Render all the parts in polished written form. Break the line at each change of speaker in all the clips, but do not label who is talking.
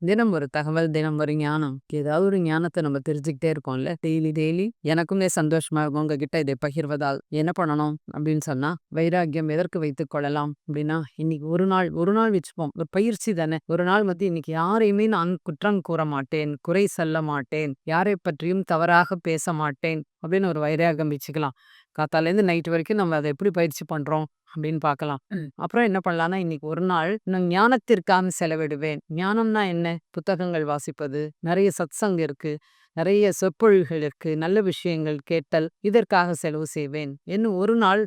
தினம் ஒரு தகவல், தினம் ஒரு ஞானம். ஏதாவது ஒரு ஞானத்த நம்ம தெரிஞ்சுக்கிட்டே இருக்கோம்ல. Daily, daily. எனக்குமே சந்தோஷமா இருக்கும் உங்ககிட்ட இதை பகிர்வதால். என்ன பண்ணணும் அப்படின்னு சொன்னா, வைராக்கியம் எதற்கு வைத்துக் கொள்ளலாம் அப்படின்னா, இன்னைக்கு ஒரு நாள் வச்சுப்போம். ஒரு பயிற்சி தானே. ஒரு நாள் வந்து இன்னைக்கு யாரையுமே நான் குற்றம் கூற மாட்டேன், குறை சொல்ல மாட்டேன், யாரை பற்றியும் தவறாக பேச மாட்டேன் அப்படின்னு ஒரு வைராகம் வச்சுக்கலாம். காத்தாலேருந்து நைட் வரைக்கும் நம்ம அத எப்படி பயிற்சி பண்றோம் அப்படின்னு பார்க்கலாம். அப்புறம் என்ன பண்ணலான்னா, இன்னைக்கு ஒரு நாள் நான் ஞானத்திற்காக செலவிடுவேன். ஞானம்னா என்ன? புத்தகங்கள் வாசிப்பது, நெறைய சத்சங் இருக்கு, நெறைய சொற்பொழிவுகள் இருக்கு, நல்ல விஷயங்கள் கேட்டல், இதற்காக செலவு செய்வேன். இன்னும் ஒரு நாள்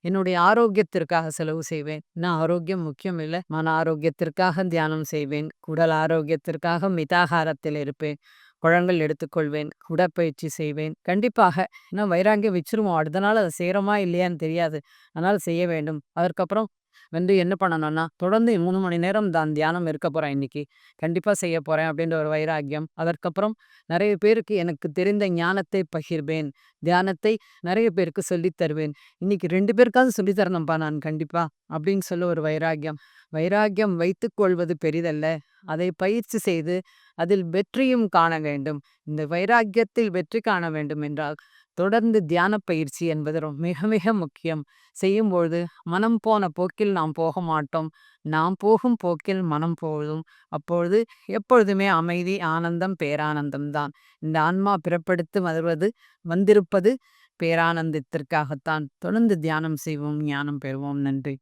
என்னுடைய ஆரோக்கியத்திற்காக செலவு செய்வேன். நான் ஆரோக்கியம் முக்கியம் இல்ல. மன ஆரோக்கியத்திற்காக தியானம் செய்வேன். உடல் ஆரோக்கியத்திற்காக மிதாகாரத்தில் இருப்பேன். பழங்கள் எடுத்துக்கொள்வேன். உடற்பயிற்சி செய்வேன். கண்டிப்பாக. ஏன்னா வைராக்கியம் வச்சுருவோம். அடுத்த நாள் அத செய்றோமா இல்லையான்னு தெரியாது. அதனால செய்ய வேண்டும். அதற்கப்புறம் வந்து என்ன பண்ணணும்னா, தொடர்ந்து 3 மணி நேரம் தான் தியானம் இருக்க போறேன் இன்னைக்கு. கண்டிப்பா செய்ய போறேன் அப்படின்ற ஒரு வைராக்கியம். அதற்கப்புறம் நெறைய பேருக்கு எனக்கு தெரிந்த ஞானத்தை பகிர்வேன். தியானத்தை நெறைய பேருக்கு சொல்லித் தருவேன். இன்னைக்கு 2 பேருக்காவது சொல்லி தரணும்ப்பா நான் கண்டிப்பா. அப்படின்னு சொல்ல ஒரு வைராக்கியம். வைராக்கியம் வைத்துக் கொள்வது பெரிதல்ல. அதை பயிற்சி செய்து அதில் வெற்றியும் காண வேண்டும். இந்த வைராக்கியத்தில் வெற்றி காண வேண்டும் என்றால், தொடர்ந்து தியான பயிற்சி என்பது மிக மிக முக்கியம். செய்யும்பொழுது மனம் போன போக்கில் நாம் போக மாட்டோம். நாம் போகும் போக்கில் மனம் போகும். அப்பொழுது எப்பொழுதுமே அமைதி, ஆனந்தம், பேரானந்தம் தான். இந்த ஆன்மா பிறப்பெடுத்து வந்திருப்பது பேரானந்தத்திற்காகத்தான். தொடர்ந்து தியானம் செய்வோம், ஞானம் பெறுவோம். நன்றி.